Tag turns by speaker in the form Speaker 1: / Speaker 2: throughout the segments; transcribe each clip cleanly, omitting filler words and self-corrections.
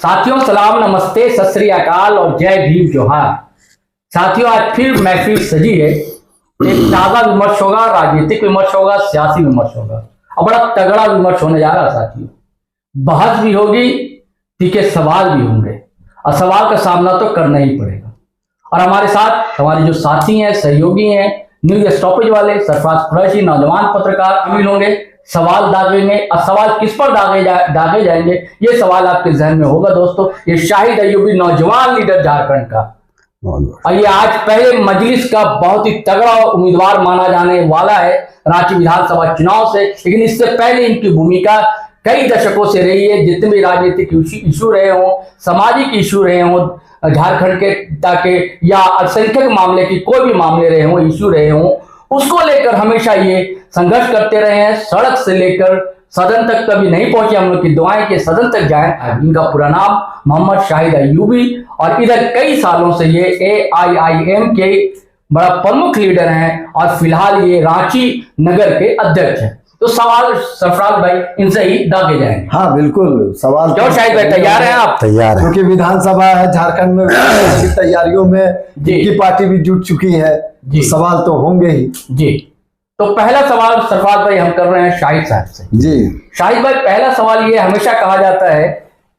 Speaker 1: साथियों सलाम, नमस्ते, सत श्री अकाल और जय भीम जोहार। साथियों आज फिर महफिल सजी है। एक ताजा विमर्श होगा, राजनीतिक विमर्श होगा, सियासी विमर्श होगा और बड़ा तगड़ा विमर्श होने जा रहा है साथियों। बहस भी होगी, तीखे सवाल भी होंगे और सवाल का सामना तो करना ही पड़ेगा। और हमारे साथ हमारे जो साथी हैं, सहयोगी हैं, न्यूज स्टॉपेज वाले सरफराज कुरैशी नौजवान पत्रकार शामिल होंगे। सवाल दागेंगे और सवाल किस पर दागे जाएंगे ये सवाल आपके जहन में होगा दोस्तों। ये शाहिद अय्यूबी नौजवान लीडर झारखंड का, और ये आज पहले मजलिस का बहुत ही तगड़ा उम्मीदवार माना जाने वाला है रांची विधानसभा चुनाव से। लेकिन इससे पहले इनकी भूमिका कई दशकों से रही है। जितने भी राजनीतिक इशू रहे हों, सामाजिक इशू रहे हों, झारखंड के ताकि या अल्पसंख्यक मामले की कोई भी मामले रहे हों, इशू रहे हों, उसको लेकर हमेशा ये संघर्ष करते रहे हैं। सड़क से लेकर सदन तक कभी नहीं पहुंचे। हम लोग की दुआएं कि सदन तक जाएं। इनका पूरा नाम मोहम्मद शाहिद अय्यूबी, और इधर कई सालों से ये AIIM के बड़ा प्रमुख लीडर हैं और फिलहाल ये रांची नगर के अध्यक्ष हैं। तो सवाल सरफराज भाई इनसे ही दागे जाएंगे।
Speaker 2: हाँ बिल्कुल, सवाल
Speaker 1: क्यों शाहिद भाई, तैयार हैं आप?
Speaker 2: तैयार है, क्योंकि विधानसभा है झारखंड में, की तैयारियों में जिनकी पार्टी भी जुट चुकी है, सवाल तो होंगे ही जी।
Speaker 1: तो पहला सवाल सरफराज भाई हम कर रहे हैं शाहिद साहब से
Speaker 2: जी।
Speaker 1: शाहिद भाई, पहला सवाल ये, हमेशा कहा जाता है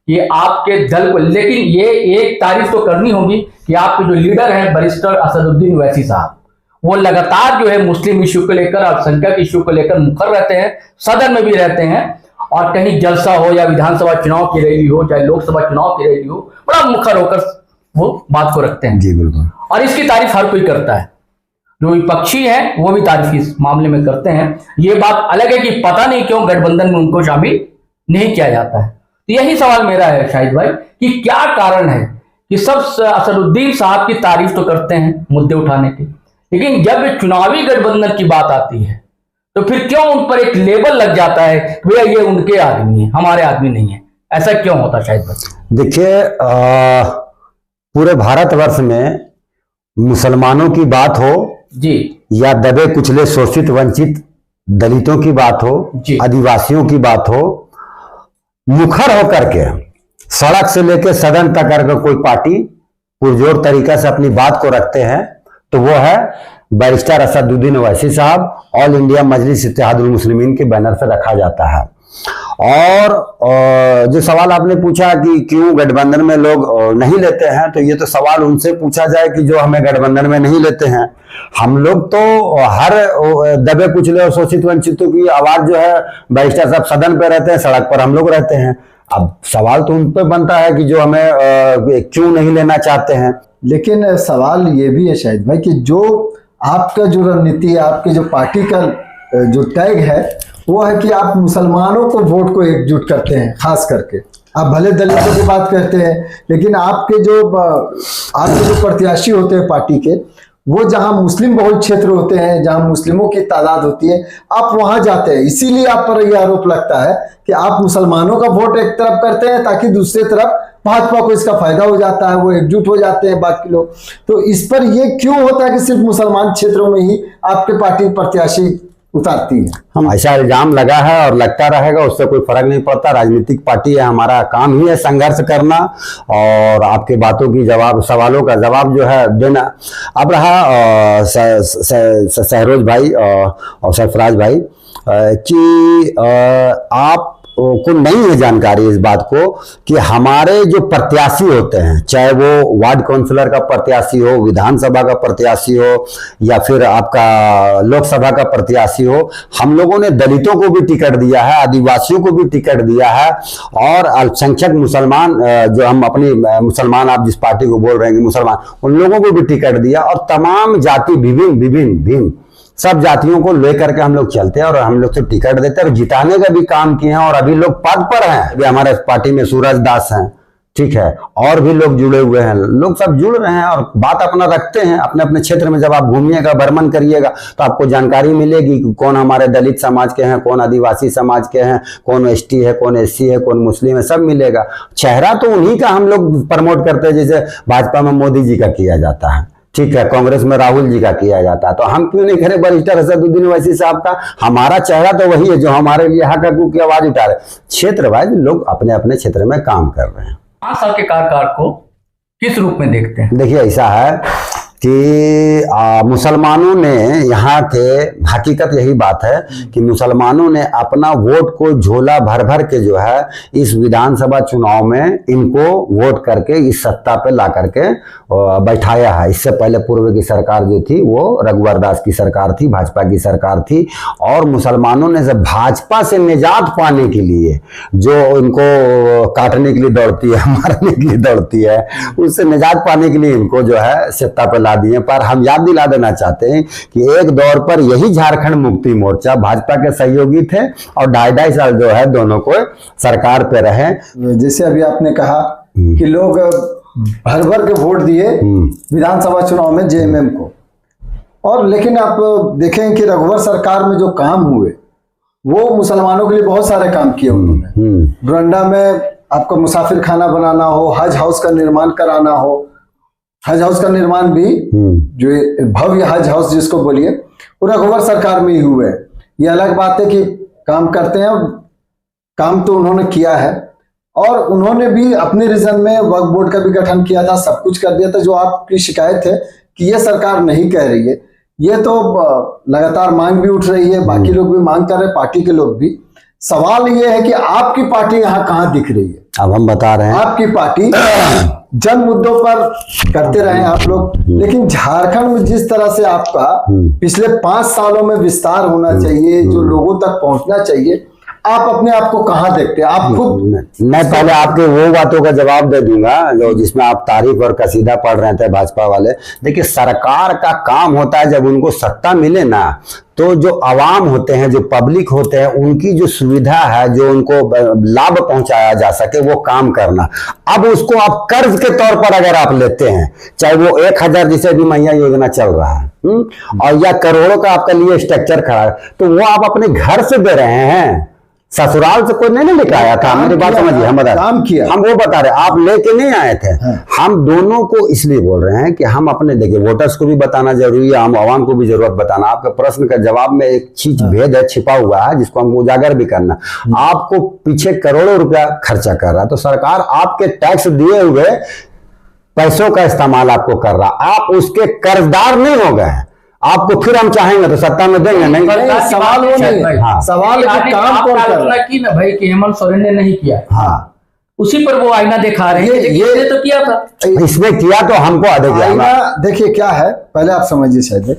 Speaker 1: कि आपके दल को, लेकिन ये एक तारीफ तो करनी होगी कि आपके जो लीडर हैं बैरिस्टर असदुद्दीन ओवैसी साहब, वो लगातार जो है मुस्लिम इशू को लेकर, अल्पसंख्यक इशू को लेकर मुखर रहते हैं, सदन में भी रहते हैं, और कहीं जलसा हो या विधानसभा चुनाव की रैली हो, चाहे लोकसभा चुनाव की रैली हो, बड़ा मुखर होकर वो बात को रखते हैं
Speaker 2: जी। बिल्कुल,
Speaker 1: और इसकी तारीफ हर कोई करता है। जो विपक्षी हैं वो भी तारीफ इस मामले में करते हैं। ये बात अलग है कि पता नहीं क्यों गठबंधन में उनको शामिल नहीं किया जाता है। तो यही सवाल मेरा है शाहिद भाई कि क्या कारण है कि सब असदुद्दीन साहब की तारीफ तो करते हैं मुद्दे उठाने की, लेकिन जब चुनावी गठबंधन की बात आती है तो फिर क्यों उन पर एक लेबल लग जाता है कि भैया ये उनके आदमी है, हमारे आदमी नहीं है? ऐसा क्यों होता शाहिद भाई?
Speaker 3: देखिए, पूरे भारतवर्ष में मुसलमानों की बात हो
Speaker 1: जी, या
Speaker 3: दबे कुचले शोषित वंचित दलितों की बात हो, आदिवासियों की बात हो, मुखर होकर के सड़क से लेकर सदन तक अगर कोई पार्टी पुरजोर तरीका से अपनी बात को रखते हैं तो वो है बैरिस्टर असदुद्दीन ओवैसी साहब। ऑल इंडिया मजलिस इत्तेहादुल मुस्लिमीन के बैनर से रखा जाता है। और जो सवाल आपने पूछा कि क्यों गठबंधन में लोग नहीं लेते हैं, तो ये तो सवाल उनसे पूछा जाए कि जो हमें गठबंधन में नहीं लेते हैं। हम लोग तो हर दबे कुचले और शोषित वंचितों की आवाज जो है, बैरिस्टर साहब सदन पे रहते हैं, सड़क पर हम लोग रहते हैं। अब सवाल तो उन पर बनता है कि जो हमें क्यों नहीं लेना चाहते हैं।
Speaker 2: लेकिन सवाल ये भी है शायद भाई कि जो आपका जो रणनीति है, आपके जो पार्टी का जो टैग है, वो है कि आप मुसलमानों को वोट को एकजुट करते हैं। खास करके आप भले दलितों की बात करते हैं, लेकिन आपके जो प्रत्याशी होते हैं पार्टी के, वो जहां मुस्लिम बहुल क्षेत्र होते हैं, जहां मुस्लिमों की तादाद होती है, आप वहां जाते हैं। इसीलिए आप पर यह आरोप लगता है कि आप मुसलमानों का वोट एक तरफ करते हैं ताकि दूसरी तरफ भाजपा को इसका फायदा हो जाता है, वो एकजुट हो जाते हैं बाकी लोग। तो इस पर यह क्यों होता है कि सिर्फ मुसलमान क्षेत्रों में ही आपके पार्टी प्रत्याशी उतारती है?
Speaker 3: हम ऐसा इल्जाम लगा है और लगता रहेगा, उससे कोई फर्क नहीं पड़ता। राजनीतिक पार्टी है, हमारा काम ही है संघर्ष करना और आपके बातों की जवाब, सवालों का जवाब जो है देना। अब रहा सहरोज भाई और सरफराज भाई कि आप को नहीं है जानकारी इस बात को कि हमारे जो प्रत्याशी होते हैं, चाहे वो वार्ड काउंसिलर का प्रत्याशी हो, विधानसभा का प्रत्याशी हो, या फिर आपका लोकसभा का प्रत्याशी हो, हम लोगों ने दलितों को भी टिकट दिया है, आदिवासियों को भी टिकट दिया है, और अल्पसंख्यक मुसलमान, जो हम अपनी मुसलमान, आप जिस पार्टी को बोल रहे हैं मुसलमान, उन लोगों को भी टिकट दिया। और तमाम जाति भिन्न सब जातियों को लेकर के हम लोग चलते हैं और हम लोग से टिकट देते हैं और जिताने का भी काम किए हैं। और अभी लोग पद पर हैं। अभी हमारे पार्टी में सूरज दास हैं, ठीक है, और भी लोग जुड़े हुए हैं। लोग सब जुड़ रहे हैं और बात अपना रखते हैं अपने अपने क्षेत्र में। जब आप घूमिएगा, भ्रमण करिएगा, तो आपको जानकारी मिलेगी कि कौन हमारे दलित समाज के हैं, कौन आदिवासी समाज के हैं, कौन ST है, कौन SC है, कौन मुस्लिम है, सब मिलेगा। चेहरा तो उन्हीं का हम लोग प्रमोट करते हैं, जैसे भाजपा में मोदी जी का किया जाता है, ठीक है, कांग्रेस में राहुल जी का किया जाता है। तो हम क्यों नहीं करें बैरिस्टर असदुद्दीन ओवैसी साहब का? हमारा चेहरा तो वही है जो हमारे लिए हक हकूक की आवाज उठा रहे। क्षेत्र वाइज लोग अपने अपने क्षेत्र में काम कर रहे हैं।
Speaker 1: 5 साल के कार्यकाल को किस रूप में देखते हैं?
Speaker 3: देखिए ऐसा है कि मुसलमानों ने यहाँ के हकीकत यही बात है कि मुसलमानों ने अपना वोट को झोला भर भर के जो है इस विधानसभा चुनाव में इनको वोट करके इस सत्ता पे ला करके बैठाया है। इससे पहले पूर्व की सरकार जो थी वो रघुवर दास की सरकार थी, भाजपा की सरकार थी। और मुसलमानों ने जब भाजपा से निजात पाने के लिए जो इनको काटने के लिए दौड़ती है, मारने के लिए दौड़ती है, उससे निजात पाने के लिए इनको जो है सत्ता पे ला दिए। पर हम याद दिला देना चाहते हैं कि एक दौर पर यही झारखंड मुक्ति मोर्चा भाजपा के सहयोगी थे और 2.5 साल जो है दोनों को सरकार पे रहे।
Speaker 2: जैसे अभी आपने कहा कि लोग भर भर के वोट दिए विधानसभा चुनाव में जेएमएम को, और लेकिन आप देखें कि रघुवर सरकार में जो काम हुए वो मुसलमानों के लिए बहुत सारे काम किए उन्होंने। डोरंडा में आपको मुसाफिर खाना बनाना हो, हज हाउस का निर्माण कराना हो, हज हाउस का निर्माण भी जो भव्य हज हाउस जिसको बोलिए वो रघुवर सरकार में ही हुए। ये अलग बात है कि काम करते हैं, काम तो उन्होंने किया है। और उन्होंने भी अपने रीजन में वक्फ बोर्ड का भी गठन किया था, सब कुछ कर दिया था। जो आपकी शिकायत है कि ये सरकार नहीं कह रही है, ये तो लगातार मांग भी उठ रही है, बाकी लोग भी मांग कर रहे हैं, पार्टी के लोग भी। सवाल ये है कि आपकी पार्टी यहाँ कहाँ दिख रही है?
Speaker 3: अब हम बता रहे हैं
Speaker 2: आपकी पार्टी जन मुद्दों पर करते रहे आप लोग, लेकिन झारखंड में जिस तरह से आपका पिछले 5 सालों में विस्तार होना चाहिए, जो लोगों तक पहुंचना चाहिए, आप अपने आप को कहाँ देखते हैं? आप खुद
Speaker 3: मैं पहले आपके वो बातों का जवाब दे दूंगा जो जिसमें आप तारीफ और कसीदा पढ़ रहे थे भाजपा वाले। देखिए सरकार का काम होता है जब उनको सत्ता मिले ना, तो जो आवाम होते हैं, जो पब्लिक होते हैं, उनकी जो सुविधा है, जो उनको लाभ पहुंचाया जा सके वो काम करना। अब उसको आप कर्ज के तौर पर अगर आप लेते हैं, चाहे वो 1000 जैसे भी मैया योजना चल रहा है और या करोड़ों का आपका लिए स्ट्रक्चर खड़ा है, तो वो आप अपने घर से दे रहे हैं, ससुराल से कोई नहीं लेके आया था। मेरी बात समझिए, हम वो बता रहे, आप लेके नहीं आए थे। हम दोनों को इसलिए बोल रहे हैं कि हम अपने, देखिए वोटर्स को भी बताना जरूरी है, हम आवाम को भी जरूरत बताना। आपके प्रश्न का जवाब में एक चीज भेद है, छिपा हुआ है, जिसको हमको उजागर भी करना। आपको पीछे करोड़ों रुपया खर्चा कर रहा है, तो सरकार आपके टैक्स दिए हुए पैसों का इस्तेमाल आपको कर रहा, आप उसके कर्जदार नहीं हो गए। आपको फिर हम चाहेंगे तो सत्ता में देंगे नहीं।
Speaker 2: सवाल वो नहीं है,
Speaker 3: हाँ।
Speaker 2: सवाल है कि काम कौन कर रहा है?
Speaker 1: की ना भाई कि हेमंत सोरेन ने नहीं किया,
Speaker 3: हाँ,
Speaker 1: उसी पर वो आईना दिखा रहे हैं। ये तो किया था,
Speaker 3: इसने किया तो हमको
Speaker 2: आईना देखिए क्या है, पहले आप समझिए। शायद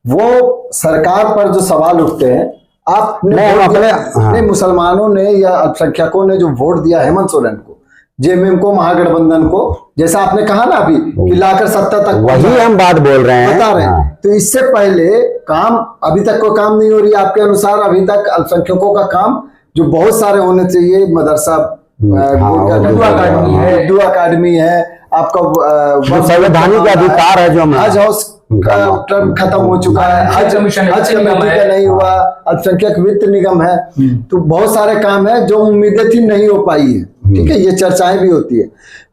Speaker 2: वो सरकार पर जो सवाल उठते हैं, आपने मुसलमानों ने या अल्पसंख्यकों ने जो वोट दिया हेमंत सोरेन को, जेएमएम को, महागठबंधन को, जैसा आपने कहा ना अभी कि लाकर सत्ता तक,
Speaker 3: वही हम बात बोल रहे हैं,
Speaker 2: बता रहे हैं। तो इससे पहले काम, अभी तक कोई काम नहीं हो रही आपके अनुसार? अभी तक अल्पसंख्यकों का काम जो बहुत सारे होने चाहिए, मदरसा, उर्दू अकादमी है, आपका
Speaker 3: संवैधानिक अधिकार है, जो
Speaker 2: हज हाउस का टर्म खत्म हो चुका है, हज कमेटी का नहीं हुआ, अल्पसंख्यक वित्त निगम है, तो बहुत सारे काम है जो उम्मीदें थी नहीं हो पाई है। ठीक है, ये चर्चाएं भी होती है।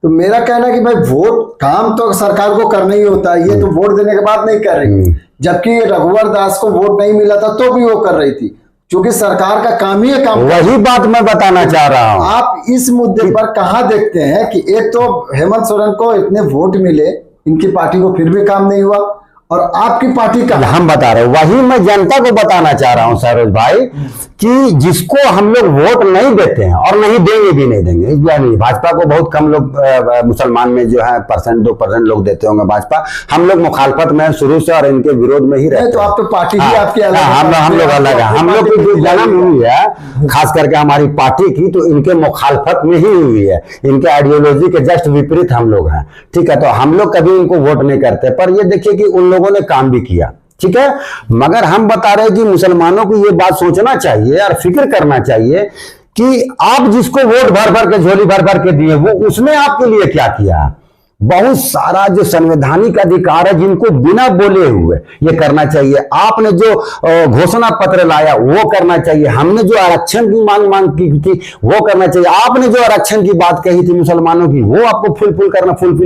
Speaker 2: तो मेरा कहना है कि भाई वोट, काम तो सरकार को करना ही होता है, ये तो वोट देने के बाद नहीं कर रही। जबकि रघुवर दास को वोट नहीं मिला था तो भी वो कर रही थी, क्योंकि सरकार का काम ही है काम।
Speaker 3: वही बात मैं बताना चाह रहा हूँ।
Speaker 2: आप इस मुद्दे पर कहाँ देखते हैं कि एक तो हेमंत सोरेन को इतने वोट मिले, इनकी पार्टी को फिर भी काम नहीं हुआ, और आपकी पार्टी का,
Speaker 3: हम बता रहे हैं, वही मैं जनता को बताना चाह रहा हूं सरोज भाई, कि जिसको हम लोग वोट नहीं देते हैं और नहीं देंगे भी नहीं देंगे, नहीं, भाजपा को बहुत कम लोग मुसलमान में जो है 2% लोग देते होंगे भाजपा। हम लोग मुखालफत में शुरू से और इनके विरोध में ही रहते।
Speaker 2: तो आप तो पार्टी ही आपकी अलग है,
Speaker 3: हम लोग अलग है। हम लोग की जो जन्म हुई है खास करके हमारी पार्टी की, तो इनके मुखालफत में ही हुई है, इनके आइडियोलॉजी के जस्ट विपरीत हम लोग हैं। ठीक है, तो हम लोग कभी इनको वोट नहीं करते। पर ये देखिए कि उन लोगों ने काम भी किया, ठीक है। मगर हम बता रहे हैं कि मुसलमानों को ये बात सोचना चाहिए और फिक्र करना चाहिए कि आप जिसको वोट भर भर के, झोली भर भर के दिए, वो उसने आपके लिए क्या किया? बहुत सारा जो संवैधानिक अधिकार है जिनको बिना बोले हुए ये करना चाहिए। आपने जो घोषणा पत्र लाया वो करना चाहिए, हमने जो आरक्षण की मांग की थी वो करना चाहिए, आपने जो आरक्षण की बात कही थी मुसलमानों की वो आपको फुलफिल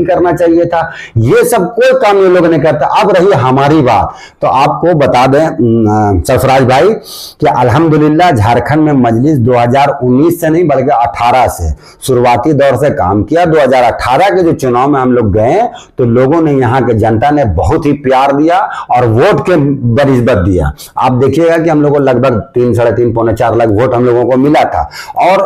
Speaker 3: करना चाहिए था। ये सब कोई काम ये लोग नहीं करता। अब रही हमारी बात, तो आपको बता दें सरफराज भाई कि अल्हम्दुलिल्लाह झारखंड में मजलिस 2019 से नहीं बल्कि 18 से शुरुआती दौर से काम किया। 2018 के जो चुनाव में हम लोग गए तो लोगों ने, यहाँ के जनता ने बहुत ही प्यार दिया और वोट के बनिस्बत दिया। आप देखिएगा कि हम लोगों को लगभग 3, साढ़े 3, पौने 4 लाख वोट हम लोगों को मिला था। और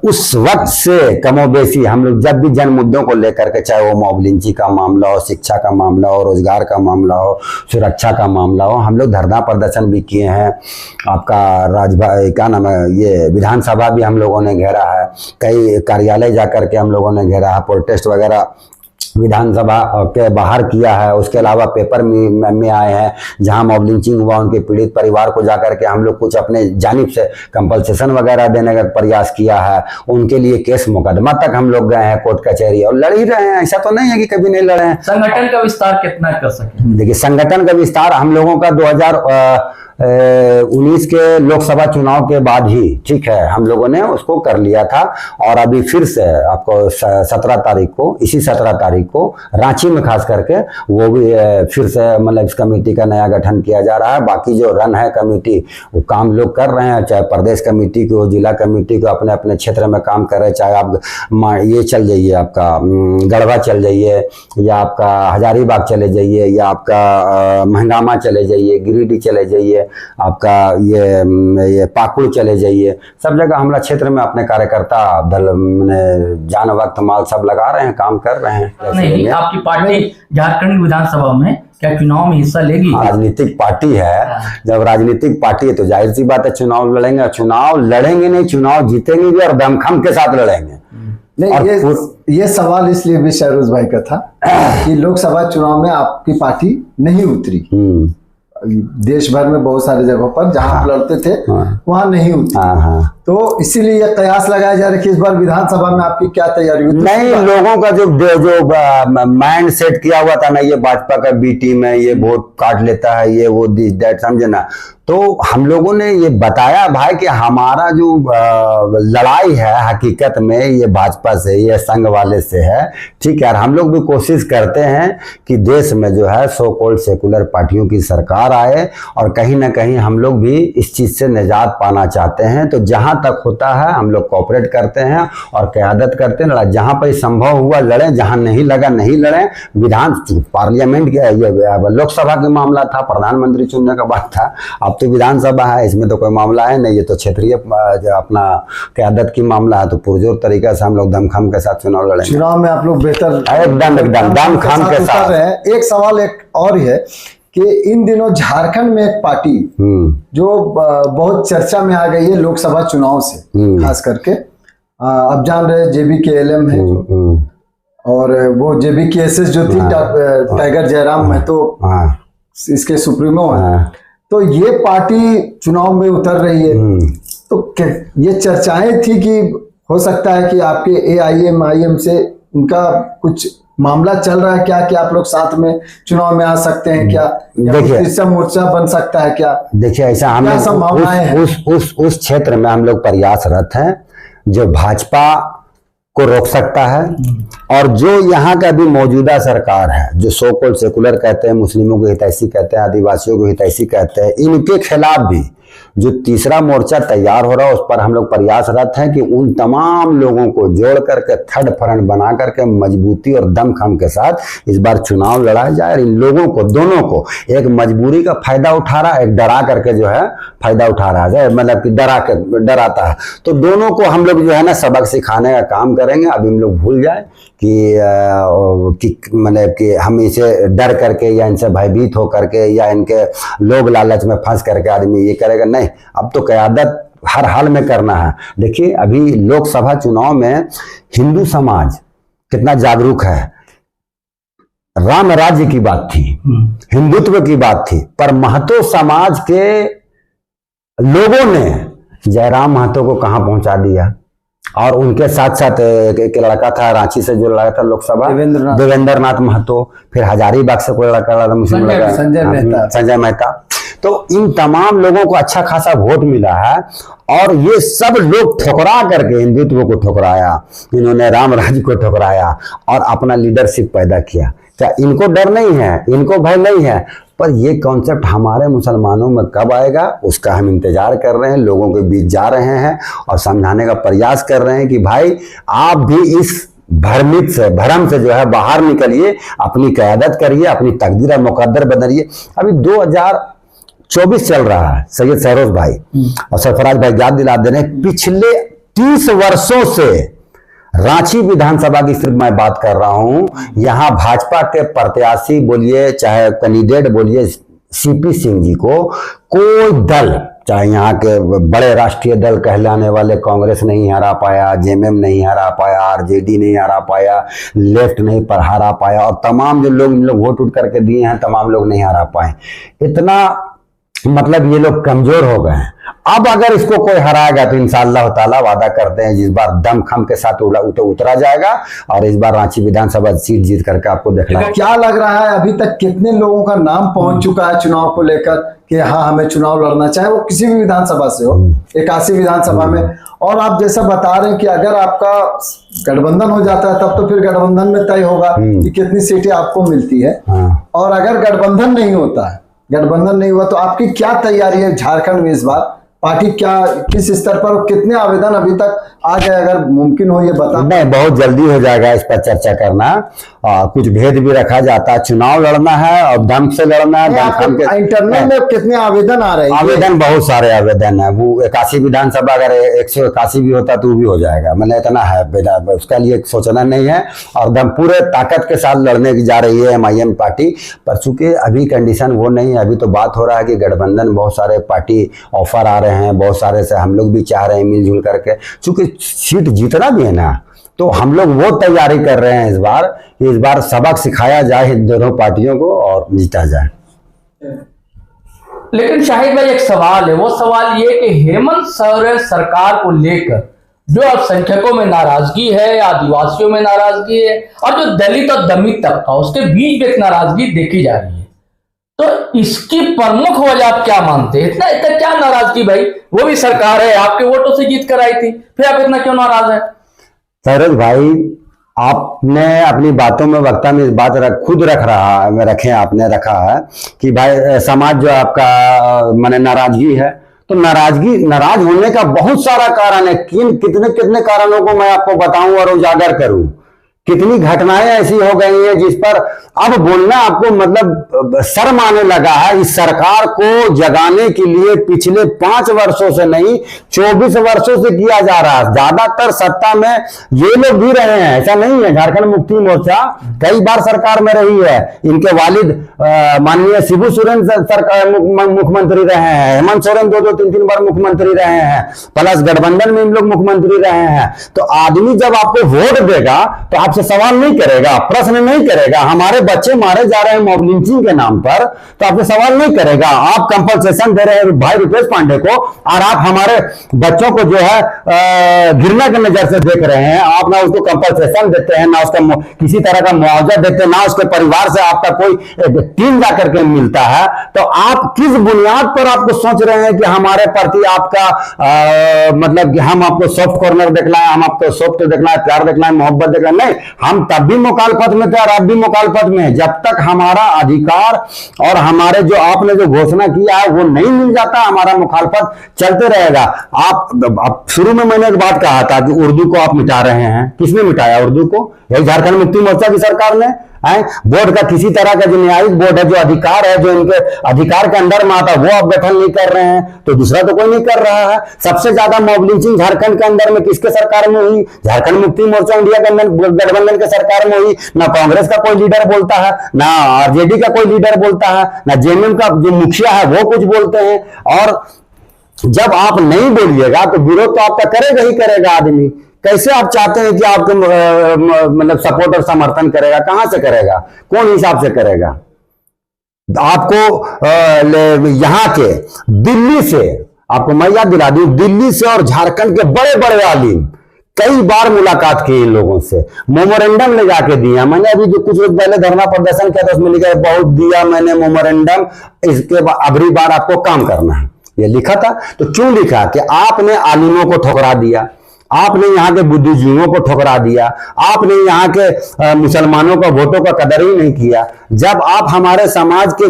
Speaker 3: उस वक्त से कमोबेशी हम लोग जब भी जन मुद्दों को लेकर के, चाहे वो मॉब लिंचिंग का मामला हो, शिक्षा का मामला हो, रोजगार का मामला हो, सुरक्षा का मामला हो, हम लोग धरना प्रदर्शन भी किए हैं। आपका क्या नाम है, ये विधानसभा भी हम लोगों ने घेरा है, कई कार्यालय जाकर के हम लोगों ने घेरा है, प्रोटेस्ट वगैरह विधानसभा के बाहर किया है। उसके अलावा पेपर में आए हैं जहां मॉब लिंचिंग हुआ उनके पीड़ित परिवार को जाकर के हम लोग कुछ अपने जानिब से कंपल्सेशन वगैरह देने का प्रयास किया है। उनके लिए केस मुकदमा तक हम लोग गए हैं कोर्ट कचहरी और लड़ ही रहे हैं। ऐसा तो नहीं है कि कभी नहीं लड़े हैं।
Speaker 1: संगठन का विस्तार कितना कर सके?
Speaker 3: देखिए, संगठन का विस्तार हम लोगों का 2019 के लोकसभा चुनाव के बाद ही, ठीक है, हम लोगों ने उसको कर लिया था। और अभी फिर से आपको 17 तारीख को, इसी 17 तारीख को रांची में खास करके वो भी फिर से मतलब इस कमेटी का नया गठन किया जा रहा है। बाकी जो रन है कमेटी वो काम लोग कर रहे हैं, चाहे प्रदेश कमेटी को, जिला कमेटी को, अपने अपने क्षेत्र में काम कर रहे हैं। चाहे आप ये चल जाइए, आपका गढ़वा चल जाइए, या आपका हजारीबाग चले जाइए, या आपका महंगामा चले जाइए, गिरिडीह चले जाइए, आपका ये पाकुड़ चले जाइए। सब जगह हमारा क्षेत्र में अपने कार्यकर्ता दल जान वक्त माल सब लगा रहे हैं, काम कर रहे हैं।
Speaker 1: नहीं, आपकी पार्टी झारखंड विधानसभा में क्या चुनाव में हिस्सा लेगी?
Speaker 3: राजनीतिक पार्टी है, जब राजनीतिक पार्टी है तो जाहिर सी बात है चुनाव लड़ेंगे। चुनाव लड़ेंगे नहीं, चुनाव जीतेंगे भी और दमखम के साथ लड़ेंगे।
Speaker 2: नहीं, ये सवाल इसलिए भी शहरोज भाई का था कि लोकसभा चुनाव में आपकी पार्टी नहीं उतरी। देश भर में बहुत सारे जगहों पर जहां आप लड़ते थे वहां नहीं उतरी। तो इसीलिए यह कयास लगाया जा रहा है कि इस बार विधानसभा में आपकी क्या तैयारी हुई?
Speaker 3: नहीं, लोगों का जो माइंड सेट किया हुआ था ना, ये भाजपा का बी टीम है, ये वोट काट लेता है, ये वो दिस दैट, समझे ना। तो हम लोगों ने ये बताया भाई कि हमारा जो लड़ाई है हकीकत में ये भाजपा से, ये संघ वाले से है, ठीक है। हम लोग भी कोशिश करते हैं कि देश में जो है सो कॉल्ड सेकुलर पार्टियों की सरकार आए और कहीं ना कहीं हम लोग भी इस चीज से निजात पाना चाहते हैं। तो जहां तक होता है हम लोग कोऑपरेट करते हैं और क़यादत करते हैं। जहां पर संभव हुआ लड़े, जहां नहीं लगा नहीं लड़े। विधान पार्लियामेंट ये लोकसभा का मामला था, प्रधानमंत्री चुनने का बात था, अब तो विधानसभा है, इसमें तो कोई मामला है नहीं। ये तो क्षेत्रीय अपना क़यादत की मामला है, तो पुरजोर तरीके से हम लोग दमखम के साथ चुनाव लड़ेंगे।
Speaker 2: चुनाव में आप लोग बेहतर
Speaker 3: एकदम दमखम के साथ।
Speaker 2: एक सवाल एक और है कि इन दिनों झारखंड में एक पार्टी जो बहुत चर्चा में आ गई है लोकसभा चुनाव से, खास करके अब जान रहे JBKLM है और वो JBKSS जो थी टाइगर जयराम महतो इसके सुप्रीमो है। तो ये पार्टी चुनाव में उतर रही है। तो ये चर्चाएं थी कि हो सकता है कि आपके AIM से उनका कुछ मामला चल रहा है क्या, कि आप लोग साथ में चुनाव में आ सकते हैं क्या, देखिए मोर्चा बन सकता है क्या?
Speaker 3: देखिए, ऐसा हम उस क्षेत्र में हम लोग प्रयासरत हैं जो भाजपा को रोक सकता है और जो यहाँ का भी मौजूदा सरकार है, जो सो कॉल्ड सेकुलर कहते हैं, मुस्लिमों को हितैषी कहते हैं, आदिवासियों को हितैषी कहते हैं, इनके खिलाफ भी जो तीसरा मोर्चा तैयार हो रहा है उस पर हम लोग प्रयासरत हैं कि उन तमाम लोगों को जोड़ करके थर्ड फ्रंट बना करके मजबूती और दमखम के साथ इस बार चुनाव लड़ाया जाए। और इन लोगों को, दोनों को, एक मजबूरी का फायदा उठा रहा है, एक डरा करके जो है फायदा उठा रहा है, मतलब कि डराता है। तो दोनों को हम लोग जो है ना सबक सिखाने का काम करेंगे। अभी हम लोग भूल जाए कि मतलब कि हम इसे डर करके या इनसे भयभीत हो करके या इनके लोभ लालच में फंस करके आदमी ये करेगा, नहीं। अब तो क़यादत हर हाल में करना है। देखिए, अभी लोकसभा चुनाव में हिंदू समाज कितना जागरूक है। राम राज्य की बात थी, हिंदुत्व की बात थी, पर महतो समाज के लोगों ने जयराम महतो को कहां पहुंचा दिया? और उनके साथ साथ एक लड़का था रांची से जो लड़ा था लोकसभा, देवेंद्र नाथ महतो, फिर हजारीबाग से कोई लड़का मुस्लिम लगा, संजय मेहता। तो इन तमाम लोगों को अच्छा खासा वोट मिला है और ये सब लोग ठुकरा करके हिंदुत्व को ठुकराया, इन्होंने राम राज्य को ठुकराया और अपना लीडरशिप पैदा किया। क्या इनको डर नहीं है, इनको भय नहीं है? पर ये कॉन्सेप्ट हमारे मुसलमानों में कब आएगा उसका हम इंतजार कर रहे हैं। लोगों के बीच जा रहे हैं और समझाने का प्रयास कर रहे हैं कि भाई आप भी इस भरम से जो है बाहर निकलिए, अपनी क़यादत करिए, अपनी तकदीर और मुकद्दर बदलिए। अभी 2024 चल रहा है, सैयद सरोज भाई और सरफराज भाई याद दिला दे रहे हैं, पिछले 30 वर्षों से रांची विधानसभा की सिर्फ मैं बात कर रहा हूं, यहां भाजपा के प्रत्याशी बोलिए चाहे कैंडिडेट बोलिए सीपी सिंह जी को, कोई दल चाहे यहाँ के बड़े राष्ट्रीय दल कहलाने वाले कांग्रेस नहीं हरा पाया, जेएमएम नहीं हरा पाया, आरजेडी नहीं हरा पाया, लेफ्ट नहीं पर हरा पाया और तमाम जो लोग वोट उठ करके दिए हैं तमाम लोग नहीं हरा पाए। इतना मतलब ये लोग कमजोर हो गए हैं। अब अगर इसको कोई हराएगा तो इंशाअल्लाह ताला वादा करते हैं इस बार दमखम के साथ उतरा जाएगा और इस बार रांची विधानसभा सीट जीत करके आपको देखना।
Speaker 2: क्या लग रहा है अभी तक कितने लोगों का नाम पहुंच चुका है चुनाव को लेकर कि हाँ हमें चुनाव लड़ना, चाहे वो किसी भी विधानसभा से हो, 81 विधानसभा में? और आप जैसा बता रहे हैं कि अगर आपका गठबंधन हो जाता है तब तो फिर गठबंधन में तय होगा कि कितनी सीटें आपको मिलती है। और अगर गठबंधन नहीं होता है, गठबंधन नहीं हुआ तो आपकी क्या तैयारी है झारखंड में इस बार? पार्टी क्या किस स्तर पर, कितने आवेदन अभी तक आ गए अगर मुमकिन हो ये बता?
Speaker 3: नहीं, बहुत जल्दी हो जाएगा इस पर चर्चा करना। कुछ भेद भी रखा जाता है, चुनाव लड़ना है और दम से लड़ना है।
Speaker 2: इंटरनल में कितने आवेदन आ रहे हैं?
Speaker 3: आवेदन बहुत सारे आवेदन है। वो 81 विधानसभा अगर 181 भी होता तो भी हो जाएगा, मतलब इतना है, उसका लिए सोचना नहीं है। और दम पूरे ताकत के साथ लड़ने की जा रही है MIM पार्टी। पर चूंकि अभी कंडीशन वो नहीं है, अभी तो बात हो रहा है कि गठबंधन बहुत सारे पार्टी ऑफर आ रहे हैं, बहुत सारे से हम लोग भी चाह रहे हैं मिलजुल करके, चूंकि सीट जीतना भी है ना, तो हम लोग वो तैयारी कर रहे हैं इस बार सबक सिखाया जाए इन दोनों पार्टियों को और जीता जाए।
Speaker 1: लेकिन शाहिद भाई एक सवाल है, वो सवाल ये कि हेमंत सोरेन सरकार को लेकर जो अल्पसंख्यकों में नाराजगी है, आदिवासियों में नाराजगी है और जो दलित और दमित तबका उसके बीच में एक नाराजगी देखी जा रही है, तो इसकी प्रमुख वजह आप क्या मानते हैं? इतना इतना क्या नाराजगी भाई? वो भी सरकार है, आपके वोटों से जीत कर आई थी, फिर आप इतना क्यों नाराज है?
Speaker 3: सरोज भाई, आपने अपनी बातों में वक्ता में इस बात खुद आपने रखा है कि भाई समाज जो आपका माने नाराजगी है, तो नाराज होने का बहुत सारा कारण है। कितने कारणों को मैं आपको बताऊं और उजागर करूं। कितनी घटनाएं ऐसी हो गई हैं जिस पर अब बोलना आपको मतलब शर्म आने लगा है। इस सरकार को जगाने के लिए पिछले 5 वर्षों से नहीं 24 वर्षों से किया जा रहा है। ज्यादातर सत्ता में ये लोग भी रहे हैं, ऐसा नहीं है। झारखंड मुक्ति मोर्चा कई बार सरकार में रही है। इनके वालिद माननीय शिबू सोरेन सरकार मुख्यमंत्री रहे हैं, हेमंत सोरेन 2-3 बार मुख्यमंत्री रहे हैं, प्लस गठबंधन में इन लोग मुख्यमंत्री रहे हैं। तो आदमी जब आपको वोट देगा तो आपसे सवाल नहीं करेगा, प्रश्न नहीं करेगा। हमारे बच्चे मारे जा रहे हैं मॉब लिंचिंग के नाम पर, तो आपसे सवाल नहीं करेगा। आप कंपनसेशन दे रहे हैं भाई रुपेश पांडे को और आप हमारे बच्चों को जो है घृणा की नजर से देख रहे हैं। आप ना उसको कंपनसेशन देते हैं, ना उसका किसी तरह का मुआवजा देते हैं, ना उसके परिवार से आपका कोई टीम जाकर के मिलता है। तो आप किस बुनियाद पर आपको सोच रहे हैं कि हमारे प्रति आपका मतलब कि हम आपको सॉफ्ट कॉर्नर देखना है, हम आपको सॉफ्ट देखना है, प्यार देखना है, मोहब्बत देखना है? नहीं, हम तब भी मुखालफत में थे और अब भी मुखालफत में है। जब तक हमारा अधिकार और हमारे जो आपने जो घोषणा किया है वो नहीं मिल जाता, हमारा मुखालफत चलते रहेगा। आप शुरू में मैंने एक बात कहा था कि उर्दू को आप मिटा रहे हैं। किसने मिटाया उर्दू को? यही झारखंड मुक्ति मोर्चा की सरकार ने। बोर्ड का किसी तरह का जो न्यायिक बोर्ड है, जो अधिकार है, जो इनके अधिकार के अंदर में आता, वो आप गठन नहीं कर रहे हैं, तो दूसरा तो कोई नहीं कर रहा है। सबसे ज्यादा मॉब लिंचिंग झारखंड के अंदर में किसके सरकार में हुई? झारखंड मुक्ति मोर्चा इंडिया गठबंधन के सरकार में हुई। ना कांग्रेस का कोई लीडर बोलता है, ना आरजेडी का कोई लीडर बोलता है, ना जेएमएम का जो मुखिया है वो कुछ बोलते हैं। और जब आप नहीं बोलिएगा तो विरोध तो आपका करेगा ही करेगा आदमी। कैसे आप चाहते हैं कि आपके मतलब सपोर्ट और समर्थन करेगा? कहां से करेगा? कौन हिसाब से करेगा? आपको यहां के दिल्ली से, आपको मैं याद दिला दूं, दिल्ली से और झारखंड के बड़े बड़े आलिम कई बार मुलाकात की इन लोगों से, मेमोरेंडम ले जाके दिया। मैंने अभी जो कुछ रोज पहले धरना प्रदर्शन किया था उसमें लिखा है बहुत दिया मैंने मेमोरेंडम, इसके अगली बार आपको काम करना है, ये लिखा था। तो क्यों लिखा कि आपने आलिमों को ठुकरा दिया, आपने यहाँ के बुद्धिजीवियों को ठुकरा दिया, आपने यहाँ के मुसलमानों का वोटों का कदर ही नहीं किया। जब आप हमारे समाज के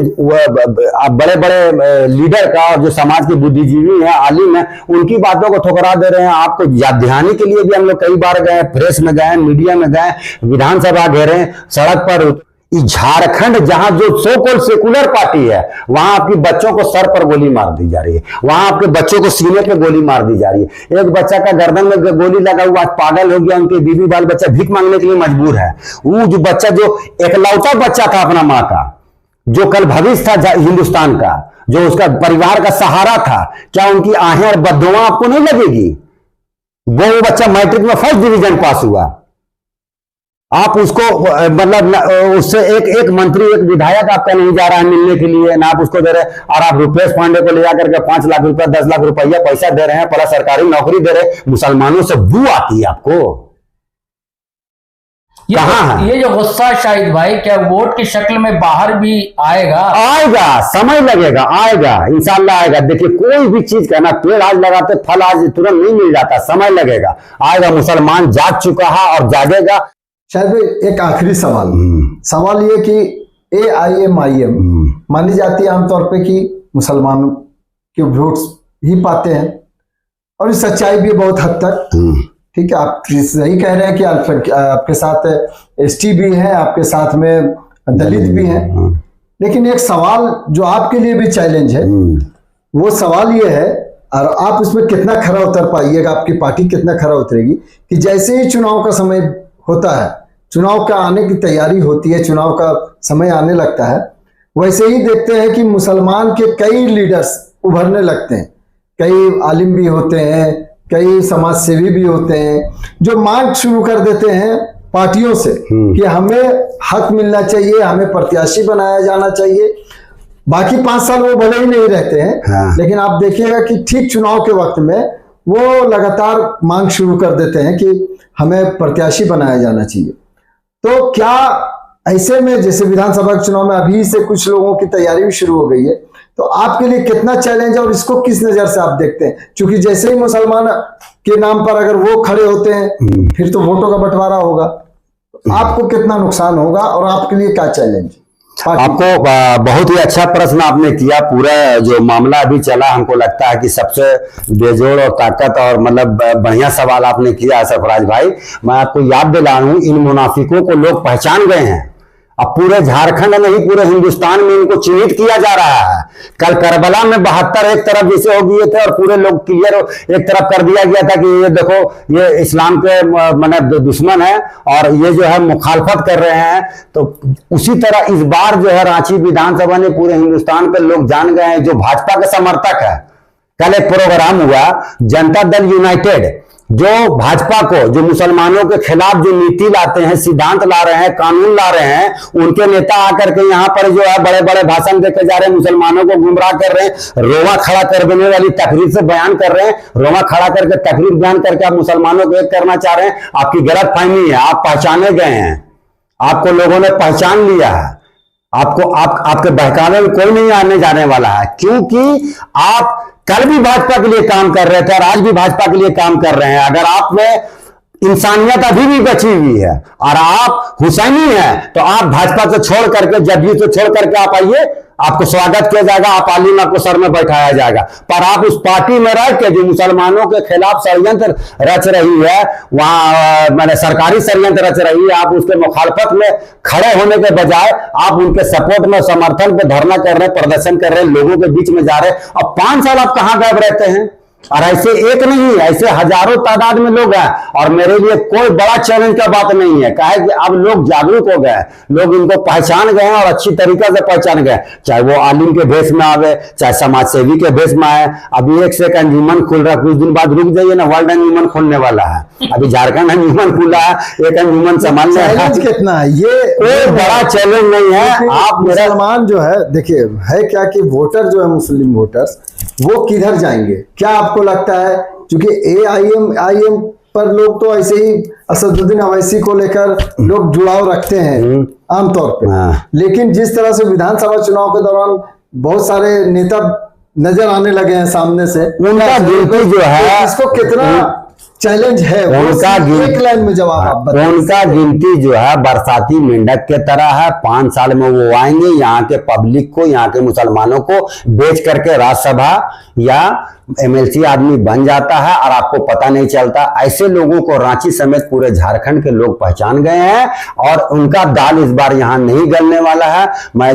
Speaker 3: बड़े बड़े लीडर का और जो समाज के बुद्धिजीवी हैं, आलिम हैं, उनकी बातों को ठुकरा दे रहे हैं। आपको याद दिलाने के लिए भी हम लोग कई बार गए, प्रेस में गए, मीडिया में गए, विधानसभा घेरे, सड़क पर। झारखंड जहां जो सो कॉल्ड सेकुलर पार्टी है, वहां आपके बच्चों को सर पर गोली मार दी जा रही है, वहां आपके बच्चों को सीने पे गोली मार दी जा रही है। एक बच्चा का गर्दन में गोली लगा हुआ पागल हो गया, उनके बीवी बाल बच्चा भीख मांगने के लिए मजबूर है। वो जो बच्चा जो एकलौता बच्चा था अपना माँ का, जो कल भविष्य था हिंदुस्तान का, जो उसका परिवार का सहारा था, क्या उनकी आहें और बद्दुआ आपको नहीं लगेगी? वो बच्चा मैट्रिक में फर्स्ट डिवीजन पास हुआ, आप उसको मतलब उससे एक मंत्री एक विधायक आपका नहीं जा रहा है मिलने के लिए, ना आप उसको दे रहे, और आप रुपेश पांडे को ले जाकर के 5 लाख रुपया 10 लाख रुपया पैसा दे रहे हैं, पहला सरकारी नौकरी दे रहे। मुसलमानों से बू आती है आपको? कहां है
Speaker 1: ये जो गुस्सा शाहिद भाई, क्या वोट की शक्ल में बाहर भी आएगा?
Speaker 3: आएगा, समय लगेगा, आएगा, इंशाल्लाह आएगा। देखिए कोई भी चीज का ना, पेड़ आज लगाते फल आज तुरंत नहीं मिल जाता, समय लगेगा, आएगा। मुसलमान जाग चुका है और जागेगा।
Speaker 2: शायद एक आखिरी सवाल ये कि AIM मानी जाती है आमतौर पे कि मुसलमानों के वोट्स ही पाते हैं, और ये सच्चाई भी बहुत हद तक, ठीक है, आप सही कह रहे हैं कि आपके साथ ST भी है, आपके साथ में दलित भी है। लेकिन एक सवाल जो आपके लिए भी चैलेंज है, वो सवाल ये है, और आप उसमें कितना खरा उतर पाइएगा, आपकी पार्टी कितना खरा उतरेगी, कि जैसे ही चुनाव का समय होता है, चुनाव का आने की तैयारी होती है, चुनाव का समय आने लगता है, वैसे ही देखते हैं कि मुसलमान के कई लीडर्स उभरने लगते हैं, कई आलिम भी होते हैं, कई समाज सेवी भी होते हैं, जो मांग शुरू कर देते हैं पार्टियों से कि हमें हक मिलना चाहिए, हमें प्रत्याशी बनाया जाना चाहिए। बाकी 5 साल वो भले ही नहीं रहते हैं,
Speaker 3: हाँ।
Speaker 2: लेकिन आप देखिएगा कि ठीक चुनाव के वक्त में वो लगातार मांग शुरू कर देते हैं कि हमें प्रत्याशी बनाया जाना चाहिए। तो क्या ऐसे में, जैसे विधानसभा के चुनाव में अभी से कुछ लोगों की तैयारी भी शुरू हो गई है, तो आपके लिए कितना चैलेंज है और इसको किस नजर से आप देखते हैं? क्योंकि जैसे ही मुसलमान के नाम पर अगर वो खड़े होते हैं, फिर तो वोटों का बंटवारा होगा, आपको कितना नुकसान होगा और आपके लिए क्या चैलेंज?
Speaker 3: आपको बहुत ही अच्छा प्रश्न आपने किया। पूरा जो मामला अभी चला, हमको लगता है कि सबसे बेजोड़ और ताकत और मतलब बढ़िया सवाल आपने किया सरफराज भाई। मैं आपको याद दिला रहा हूं, इन मुनाफिकों को लोग पहचान गए हैं। अब पूरे झारखंड नहीं, पूरे हिंदुस्तान में इनको चिन्हित किया जा रहा है। कल करबला में 72 एक तरफ जैसे हो गए थे और पूरे लोग क्लियर एक तरफ कर दिया गया था कि ये देखो ये इस्लाम के मतलब दुश्मन है और ये जो है मुखालफत कर रहे हैं। तो उसी तरह इस बार जो है रांची विधानसभा ने पूरे हिंदुस्तान के लोग जान गए हैं जो भाजपा के समर्थक है। कल एक प्रोग्राम हुआ जनता दल यूनाइटेड, जो भाजपा को, जो मुसलमानों के खिलाफ जो नीति लाते हैं, सिद्धांत ला रहे हैं, कानून ला रहे हैं, उनके नेता आकर के यहाँ पर जो है बड़े बड़े भाषण देके जा रहे हैं, मुसलमानों को गुमराह कर रहे हैं, रोवा खड़ा कर देने वाली तकरीर से बयान कर रहे हैं, रोवा खड़ा करके तकरीर बयान करके आप मुसलमानों को एक करना चाह रहे हैं। आपकी गलत फहमी है, आप पहचाने गए हैं, आपको लोगों ने पहचान लिया है। आपको आपके बहकावे में कोई नहीं आने जाने वाला है, क्योंकि आप कल भी भाजपा के लिए काम कर रहे थे और आज भी भाजपा के लिए काम कर रहे हैं। अगर आप में इंसानियत अभी भी बची हुई है और आप हुसैनी हैं, तो आप भाजपा को छोड़ करके, जदयू को छोड़ करके आप आइए, आपको स्वागत किया जाएगा, आप आलिम आपको सर में बैठाया जाएगा। पर आप उस पार्टी में रह के जो मुसलमानों के खिलाफ षड्यंत्र रच रही है, वहां मैंने सरकारी षड्यंत्र रच रही है, आप उसके मुखालफत में खड़े होने के बजाय आप उनके सपोर्ट में, समर्थन पे धरना कर रहे हैं, प्रदर्शन कर रहे हैं, लोगों के बीच में जा रहे हैं। अब 5 साल आप कहां गायब रहते हैं? और ऐसे एक नहीं, ऐसे हजारों तादाद में लोग हैं। और मेरे लिए कोई बड़ा चैलेंज का बात नहीं है, कहे कि अब लोग जागरूक हो गए, लोग इनको पहचान गए और अच्छी तरीके से पहचान गए, चाहे वो आलिम के भेष में आवे, चाहे समाज सेवी के भेष में आए। अभी एक से एक अंजुमन खुल रहा है, कुछ दिन बाद रुक जाइए ना, वर्ल्ड अंजुमन खुलने वाला है। अभी झारखंड अंजुमन खुला है, एक अंजुमन संभालने
Speaker 2: चैलेंज कितना है? ये
Speaker 3: कोई बड़ा चैलेंज नहीं है। आप
Speaker 2: मुसलमान जो है, देखिए है क्या कि वोटर जो है, मुस्लिम वोटर्स, वो किधर जाएंगे? क्या आपको लगता है? क्योंकि AIM पर लोग तो ऐसे ही असदुद्दीन अवैसी को लेकर लोग जुड़ाव रखते हैं आमतौर पे।
Speaker 3: हाँ।
Speaker 2: लेकिन जिस तरह से विधानसभा चुनाव के दौरान बहुत सारे नेता नजर आने लगे हैं सामने से,
Speaker 3: उनका गिनती जो है,
Speaker 2: इसको कितना चैलेंज है,
Speaker 3: उनका
Speaker 2: एक लाइन में जवाब आप बताइए।
Speaker 3: उनका गिनती जो है बरसाती मेंढक के तरह है। 5 साल में वो आएंगे, यहाँ के पब्लिक को, यहाँ के मुसलमानों को बेच करके राज्यसभा या एमएलसी आदमी बन जाता है और आपको पता नहीं चलता। ऐसे लोगों को रांची समेत पूरे झारखंड के लोग पहचान गए हैं और उनका दाल इस बार यहाँ नहीं गलने वाला है। मैं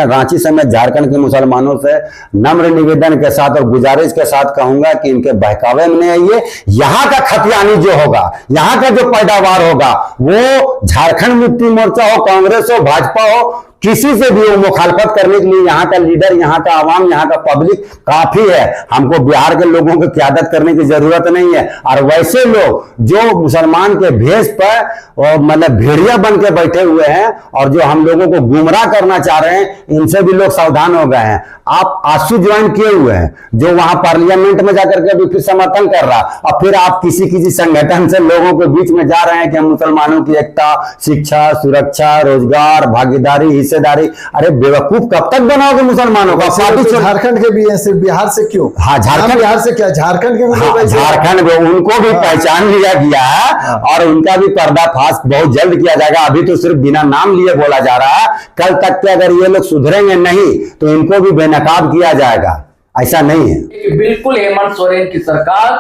Speaker 3: रांची समेत झारखंड के मुसलमानों से नम्र निवेदन के साथ और गुजारिश के साथ कहूंगा कि इनके बहकावे में नहीं आइए। यहाँ का खतियानी जो होगा, यहाँ का जो पैदावार होगा, वो झारखंड मुक्ति मोर्चा हो, कांग्रेस हो, भाजपा हो, किसी से भी वो मुखालफत करने के लिए यहाँ का लीडर, यहाँ का आवाम, यहाँ का पब्लिक काफी है। हमको बिहार के लोगों की क्यादत करने की जरूरत नहीं है। और वैसे लोग जो मुसलमान के भेष पर मतलब भेड़िया बन के बैठे हुए हैं और जो हम लोगों को गुमराह करना चाह रहे हैं, इनसे भी लोग सावधान हो गए हैं। आप आंसू ज्वाइन किए हुए हैं, जो वहां पार्लियामेंट में जाकर के भी फिर समर्थन कर रहा, और फिर आप किसी संगठन से लोगों के बीच में जा रहे हैं कि हम मुसलमानों की एकता, शिक्षा, सुरक्षा, रोजगार, भागीदारी, हिस्सेदारी। अरे बेवकूफ कब तक बनाओगे मुसलमानों का?
Speaker 2: झारखंड के भी हैं, सिर्फ बिहार से क्यों?
Speaker 3: हाँ, झारखंड,
Speaker 2: बिहार से क्या, झारखंड के भी
Speaker 3: झारखंड में उनको भी पहचान लिया गया है और उनका भी पर्दाफाश बहुत जल्द किया जाएगा। अभी तो सिर्फ बिना नाम लिए बोला जा रहा है। कल तक के अगर ये लोग सुधरेंगे नहीं तो इनको भी बेनकाब किया जाएगा। ऐसा नहीं है।
Speaker 1: बिल्कुल हेमंत सोरेन की सरकार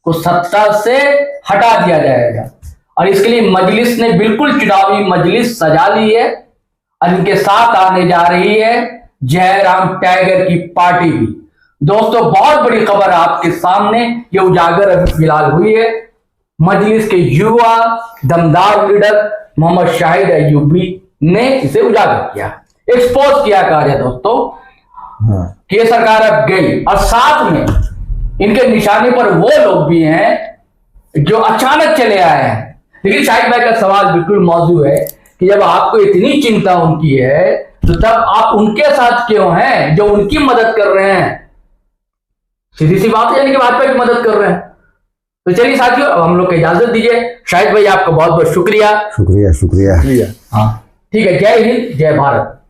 Speaker 1: को सत्ता से हटा दिया जाएगा और इसके लिए मजलिस ने बिल्कुल चुनावी मजलिस सजा ली है और इनके साथ आने जा रही है जयराम टाइगर की पार्टी भी। दोस्तों, बहुत बड़ी खबर आपके सामने ये उजागर अभी फिलहाल हुई है। मजलिस के युवा दमदार लीडर मोहम्मद शाहिद अय्यूबी ने इसे उजागर किया, एक्सपोज किया कहा जाए दोस्तों कि ये सरकार अब गई। और साथ में इनके निशाने पर वो लोग भी हैं जो अचानक चले आए हैं। लेकिन शाहिद भाई का सवाल बिल्कुल मौजूद है कि जब आपको इतनी चिंता उनकी है तो तब आप उनके साथ क्यों हैं जो उनकी मदद कर रहे हैं? सीधी सी बात है, यानी कि भाजपा की मदद कर रहे हैं। तो चलिए साथियों, अब हम लोग को इजाजत दीजिए। शाहिद भाई आपका बहुत बहुत शुक्रिया।
Speaker 3: शुक्रिया।
Speaker 1: हाँ ठीक है, जय हिंद, जय भारत।